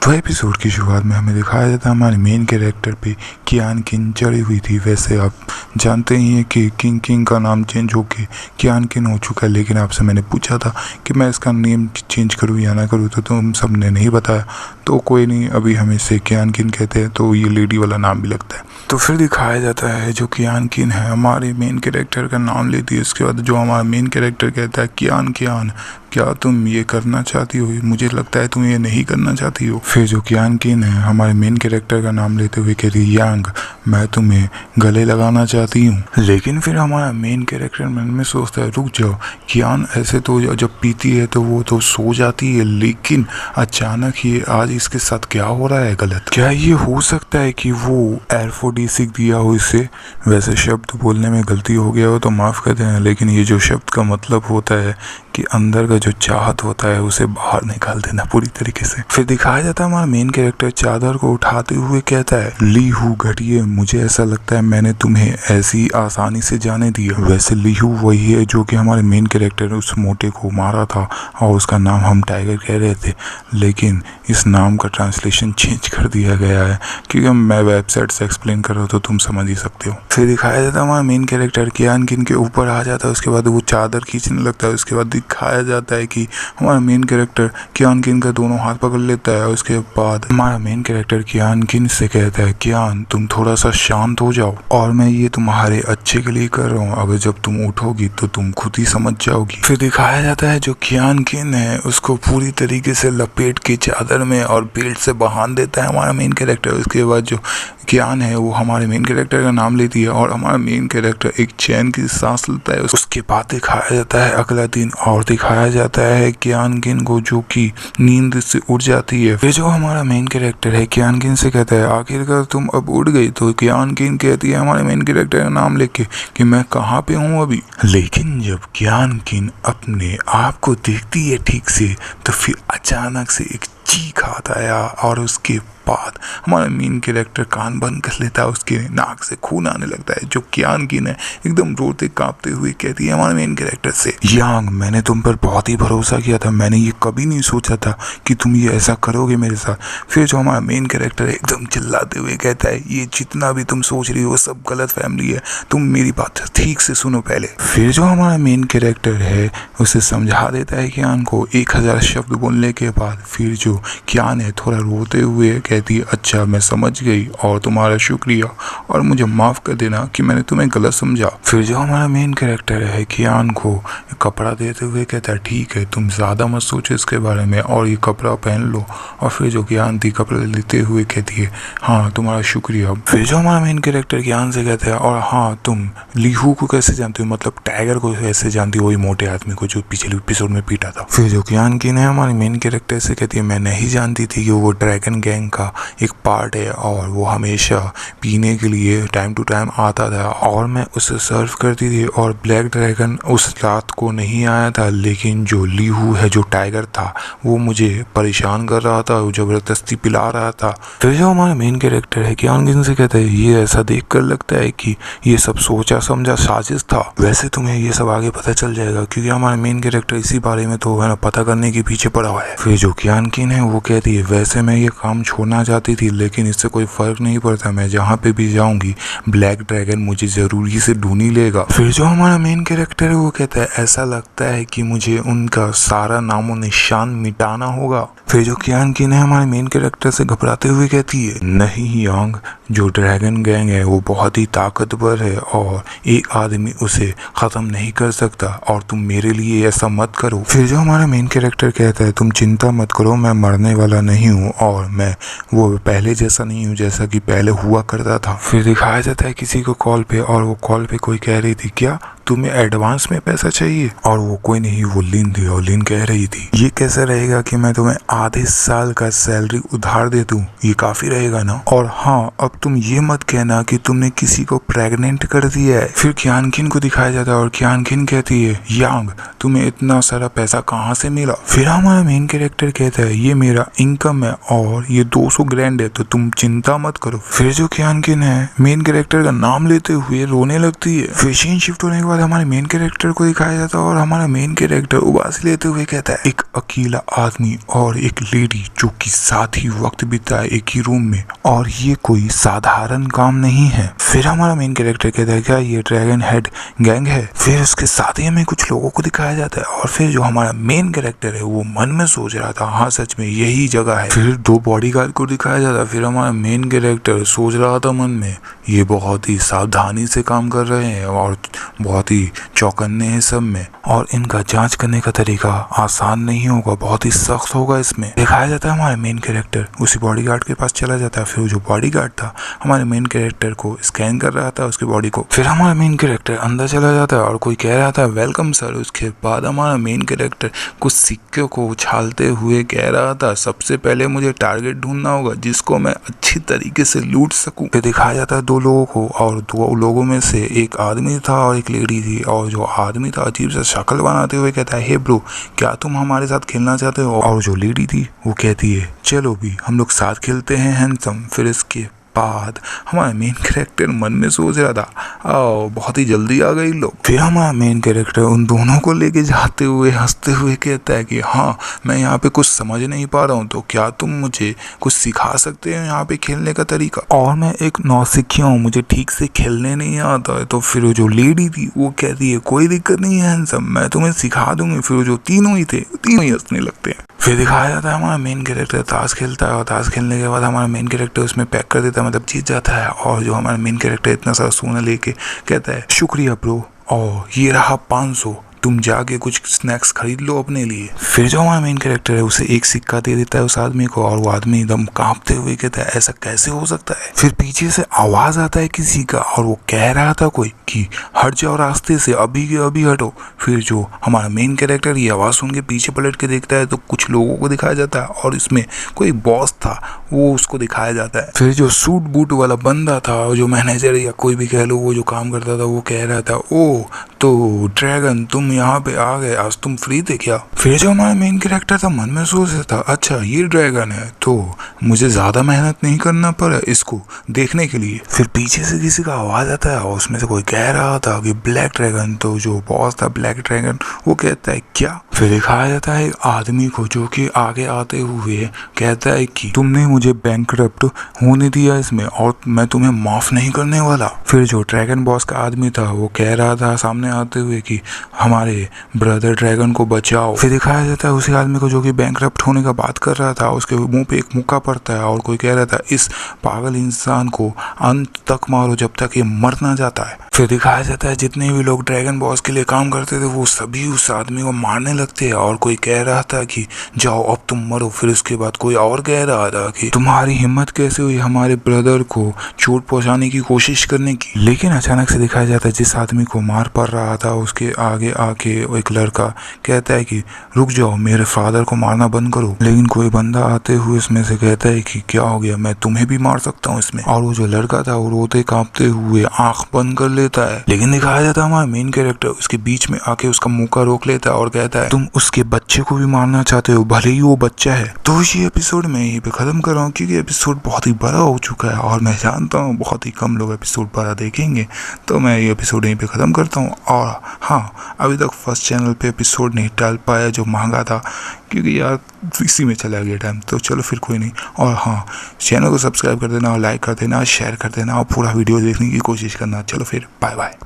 तो एपिसोड की शुरुआत में हमें दिखाया जाता है हमारे मेन कैरेक्टर पे कियान किन चढ़ी हुई थी। वैसे आप जानते ही हैं कि किंग का नाम चेंज होके कियान किन हो चुका है, लेकिन आपसे मैंने पूछा था कि मैं इसका नेम चेंज करूँ या ना करूँ, तो तुम सब ने नहीं बताया। तो कोई नहीं, अभी हम इसे कियान किन कहते हैं, तो ये लेडी वाला नाम भी लगता है। तो फिर दिखाया जाता है जो कियान किन है हमारे मेन कैरेक्टर का नाम लेती है। इसके बाद जो हमारा मेन कैरेक्टर कहता है कियान क्या तुम ये करना चाहती हो? मुझे लगता है तुम ये नहीं करना चाहती हो। फिर जो कियान किन है हमारे मेन कैरेक्टर का नाम लेते हुए कहती है यांग, मैं तुम्हें गले लगाना चाहती हूँ। लेकिन फिर हमारा मेन कैरेक्टर मन में सोचता है रुक जाओ, कियान ऐसे तो जब पीती है तो वो तो सो जाती है, लेकिन अचानक ये आज इसके साथ क्या हो रहा है गलत? क्या ये हो सकता है कि वो एयरफोर्ड दिया हो इसे? वैसे शब्द बोलने में गलती हो गया हो तो माफ़ कर देना, लेकिन ये जो शब्द का मतलब होता है कि अंदर का जो चाहत होता है उसे बाहर निकाल देना पूरी तरीके से। फिर दिखाया जाता है हमारा मेन कैरेक्टर चादर को उठाते हुए कहता है ली हू घटिए, मुझे ऐसा लगता है मैंने तुम्हें ऐसी आसानी से जाने दिया। वैसे ली हू वही है जो कि हमारे मेन कैरेक्टर उस मोटे को मारा था और उसका नाम हम टाइगर कह रहे थे, लेकिन इस नाम का ट्रांसलेशन चेंज कर दिया गया है क्योंकि मैं वेबसाइट से एक्सप्लेन कर रहा हूँ तो तुम समझ ही सकते हो। फिर दिखाया जाता है हमारा मेन कैरेक्टर कियान किन के ऊपर आ जाता है, उसके बाद वो चादर खींचने लगता है। उसके बाद दिखाया जाता है कि हमारा मेन कैरेक्टर कियान किन का दोनों हाथ पकड़ लेता है। उसके बाद हमारा मेन कैरेक्टर कियान किन से कहता है कियान तुम थोड़ा सा शांत हो जाओ और मैं ये तुम्हारे अच्छे के लिए कर रहा हूँ, अगर जब तुम उठोगी तो तुम खुद ही समझ जाओगी। फिर दिखाया जाता है जो कियान किन है उसको पूरी तरीके से लपेट के चादर में और बेल्ट से बांध देता है हमारा मेन कैरेक्टर। उसके बाद जो कियान है वो हमारे मेन कैरेक्टर का नाम लेती है और हमारा मेन कैरेक्टर एक चैन की सांस लेता है। उसके बाद दिखाया जाता है अगला दिन और दिखाया जाता है कियान किन को जो कि नींद से उठ जाती है। फिर जो हमारा मेन कैरेक्टर है कियान किन से कहता है आखिरकार तुम अब उठ गई? तो कियान किन कहती है हमारे मेन कैरेक्टर का नाम लेके कि मैं कहाँ पे हूँ अभी। लेकिन जब कियान किन अपने आप को देखती है ठीक से तो फिर अचानक से एक चीख आता है और उसके बाद हमारा मेन कैरेक्टर कान बंद कर लेता है, उसके नाक से खून आने लगता है। जो कियान किन है एकदम रोते कांपते हुए कहती है हमारे मेन कैरेक्टर से यांग, मैंने तुम पर बहुत ही भरोसा किया था, मैंने ये कभी नहीं सोचा था कि तुम ये ऐसा करोगे मेरे साथ। फिर जो हमारा मेन कैरेक्टर एकदम चिल्लाते हुए कहता है ये जितना भी तुम सोच रही हो सब गलत फैमिली है, तुम मेरी बात ठीक से सुनो पहले। फिर जो हमारा मेन कैरेक्टर है उसे समझा देता है कियान को 1000 शब्द बोलने के बाद। फिर जो कियान है थोड़ा रोते हुए कहती है अच्छा मैं समझ गई और तुम्हारा शुक्रिया और मुझे माफ़ कर देना कि मैंने तुम्हें गलत समझा। फिर जो हमारा मेन कैरेक्टर है कियान को कपड़ा देते हुए कहता है ठीक है तुम ज़्यादा मत सोचो इसके बारे में और ये कपड़ा पहन लो। और फिर जो कियान थी कपड़ा लेते हुए कहती है हाँ तुम्हारा शुक्रिया। फिर जो हमारा मेन कैरेक्टर कियान से कहता है और हाँ तुम लीहू को कैसे जानती हो, मतलब टाइगर को कैसे जानती हो, वही मोटे आदमी को जो पिछले एपिसोड में पीटा था। फिर जो कियान किन है हमारे मेन कैरेक्टर से कहती है मैं नहीं जानती थी कि वो ड्रैगन गैंग का एक पार्ट है और वो हमेशा पीने के लिए टाइम टू टाइम आता था और मैं उसे सर्व करती थी और ब्लैक ड्रैगन उस रात को नहीं आया था, लेकिन जो लीहू है जो टाइगर था वो मुझे परेशान कर रहा था, वो जबरदस्ती पिला रहा था। फिर जो हमारा मेन कैरेक्टर है कियान किन से कहता है ये ऐसा देख कर लगता है कि ये सब सोचा समझा साजिश था। वैसे तुम्हें ये सब आगे पता चल जाएगा क्योंकि हमारा मेन कैरेक्टर इसी बारे में तो है ना पता करने के पीछे पड़ा हुआ है। फिर जो कियान किन है वो कहती है वैसे मैं ये काम छोड़ना चाहती थी लेकिन इससे कोई फर्क नहीं पड़ता, मैं जहाँ पे भी जाऊंगी ब्लैक ड्रैगन मुझे जरूरी से ढूंढ ही लेगा। फिर जो हमारा मेन कैरेक्टर है वो कहता है ऐसा लगता है कि मुझे उनका सारा नामो निशान मिटाना होगा। फिर जो कियान किन है हमारे मेन कैरेक्टर से घबराते हुए कहती है नहीं यांग, जो ड्रैगन गैंग है वो बहुत ही ताकतवर है और एक आदमी उसे ख़त्म नहीं कर सकता और तुम मेरे लिए ऐसा मत करो। फिर जो हमारा मेन कैरेक्टर कहता है तुम चिंता मत करो, मैं मरने वाला नहीं हूँ और मैं वो पहले जैसा नहीं हूँ जैसा कि पहले हुआ करता था। फिर दिखाया जाता है किसी को कॉल पे और वो कॉल पे कोई कह रही थी क्या तुम्हें एडवांस में पैसा चाहिए, और वो कोई नहीं वो लिन थी और लिन कह रही थी ये कैसे रहेगा कि मैं तुम्हें आधे साल का सैलरी उधार दे दूं, ये काफी रहेगा ना। और हाँ अब तुम ये मत कहना कि तुमने किसी को प्रेग्नेंट कर दिया है। फिर कियान किन को दिखाया जाता है और कियान किन कहती है यांग तुम्हें इतना सारा पैसा कहाँ से मिला। फिर हमारा मेन कैरेक्टर कहता है ये मेरा इनकम है और ये 200 ग्रैंड है तो तुम चिंता मत करो। फिर जो कियान किन है मेन कैरेक्टर का नाम लेते हुए रोने लगती है। फिर सीन शिफ्ट होने के बाद बाद हमारे मेन कैरेक्टर को दिखाया जाता है और हमारा मेन कैरेक्टर उबासी लेते हुए कहता है एक अकेला आदमी और एक लेडी जो कि साथ ही वक्त बिताए एक ही रूम में, और ये कोई साधारण काम नहीं है। फिर हमारा मेन कैरेक्टर कहता है क्या ये ड्रैगन हेड गैंग है। फिर उसके साथ ही हमें कुछ लोगों को दिखाया जाता है और फिर जो हमारा मेन कैरेक्टर है वो मन में सोच रहा था हाँ सच में यही जगह है। फिर 2 बॉडीगार्ड को दिखाया जाता है। फिर हमारा मेन कैरेक्टर सोच रहा था मन में ये बहुत ही सावधानी से काम कर रहे हैं और बहुत ही चौकन्ने हैं सब में, और इनका जांच करने का तरीका आसान नहीं होगा, बहुत ही सख्त होगा। इसमें दिखाया जाता है हमारा मेन कैरेक्टर उसी बॉडीगार्ड के पास चला जाता है। फिर जो बॉडीगार्ड था हमारे मेन कैरेक्टर को स्कैन कर रहा था उसकी बॉडी को। फिर हमारा मेन कैरेक्टर अंदर चला जाता है और कोई कह रहा था वेलकम सर। उसके बाद हमारा मेन कैरेक्टर कुछ सिक्के को उछालते हुए कह रहा था सबसे पहले मुझे टारगेट ढूंढना होगा जिसको मैं अच्छी तरीके से लूट सकूं। फिर दिखाया जाता है 2 लोगों को और 2 लोगों में से एक आदमी था और एक लेडी थी, और जो आदमी था अजीब सा शक्ल बनाते हुए कहता है हे ब्रो क्या तुम हमारे साथ खेलना चाहते हो, और जो लेडी थी वो कहती है चलो भी हम लोग साथ खेलते हैं हैंडसम। फिर इसके बाद हमारा मेन कैरेक्टर मन में सोच रहा था बहुत ही जल्दी आ गए लोग। फिर हमारा मेन कैरेक्टर उन दोनों को लेके जाते हुए हंसते हुए कहता है कि हाँ मैं यहाँ पे कुछ समझ नहीं पा रहा हूँ तो क्या तुम मुझे कुछ सिखा सकते हो यहाँ पे खेलने का तरीका, और मैं एक नौसिखिया हूँ मुझे ठीक से खेलने नहीं आता है। तो फिर जो लेडी थी वो कहती है कोई दिक्कत नहीं है हैंडसम मैं तुम्हें सिखा दूंगी। फिर जो तीनों ही थे तीनों ही हंसने लगते हैं। फिर दिखाया जाता है हमारा मेन कैरेक्टर ताश खेलता है और ताश खेलने के बाद हमारा मेन कैरेक्टर उसमें पैक कर देता है मतलब जीत जाता है, और जो हमारा मेन कैरेक्टर इतना सारा सोना लेके कहता है शुक्रिया ब्रो और ये रहा 500 तुम जाके कुछ स्नैक्स खरीद लो अपने लिए। फिर जो हमारा मेन कैरेक्टर है उसे एक सिक्का दे देता है उस आदमी को और वो आदमी एकदम कांपते हुए कहता है ऐसा कैसे हो सकता है। फिर पीछे से आवाज आता है किसी का और वो कह रहा था कोई कि हट जाओ रास्ते से अभी के अभी हटो। फिर जो हमारा मेन कैरेक्टर ये आवाज सुन के पीछे पलट के देखता है तो कुछ लोगों को दिखाया जाता है और इसमें कोई बॉस था वो उसको दिखाया जाता है। फिर जो सूट बूट वाला बंदा था जो मैनेजर या कोई भी कह लो वो जो काम करता था वो कह रहा था ओ तो ड्रैगन तुम यहाँ पे आ गए आज तुम फ्री थे क्या। फिर जो हमारा मेन कैरेक्टर था मन में सोच रहा था अच्छा ये ड्रैगन है तो मुझे ज्यादा मेहनत नहीं करना पड़ा इसको देखने के लिए। फिर पीछे से किसी का आवाज आता है और उसमें से कोई कह रहा था कि ब्लैक ड्रैगन। तो जो बॉस था ब्लैक ड्रैगन वो कहता है क्या। फिर दिखाया जाता है एक आदमी को जो कि आगे आते हुए कहता है कि तुमने मुझे बैंकरप्ट होने दिया इसमें और मैं तुम्हें माफ नहीं करने वाला। फिर जो ड्रैगन बॉस का आदमी था वो कह रहा था सामने आते हुए कि हमारे ब्रदर ड्रैगन को बचाओ। फिर दिखाया जाता है उसी आदमी को जो कि बैंकरप्ट होने का बात कर रहा था उसके मुंह पे एक मुक्का पड़ता है और कोई कह रहा था इस पागल इंसान को अंत तक मारो जब तक ये मर ना जाता है। फिर दिखाया जाता है जितने भी लोग ड्रैगन बॉस के लिए काम करते थे वो सभी उस आदमी को मारने लगते हैं और कोई कह रहा था कि जाओ अब तुम मरो। फिर उसके बाद कोई और कह रहा था कि तुम्हारी हिम्मत कैसे हुई हमारे ब्रदर को चोट पहुंचाने की कोशिश करने की। लेकिन अचानक से दिखाया जाता है जिस आदमी को मार पड़ रहा था उसके आगे आके एक लड़का कहता है कि रुक जाओ मेरे फादर को मारना बंद करो। लेकिन कोई बंदा आते हुए इसमें से कहता है कि क्या हो गया मैं तुम्हें भी मार सकता हूँ इसमें। और वो जो लड़का था वो रोते कांपते हुए आंख बंद कर लेता है। लेकिन दिखाया जाता है हमारा मेन कैरेक्टर उसके बीच में आके उसका मुंह का रोक लेता है और कहता है तुम उसके बच्चे को भी मारना चाहते हो भले ही वो बच्चा है। तो ये एपिसोड मैं यहीं पे खत्म कर रहा हूँ क्योंकि एपिसोड बहुत ही बड़ा हो चुका है और मैं जानता हूँ बहुत ही कम लोग एपिसोड बड़ा देखेंगे तो मैं ये एपिसोड यहीं पे खत्म करता हूँ। और हाँ अभी तक फर्स्ट चैनल पे एपिसोड नहीं डाल पाया जो महंगा था क्योंकि यार इसी में चला गया टाइम तो चलो फिर कोई नहीं। और हाँ चैनल को सब्सक्राइब कर देना और लाइक कर देना शेयर कर देना और पूरा वीडियो देखने की कोशिश करना। चलो फिर बाय बाय।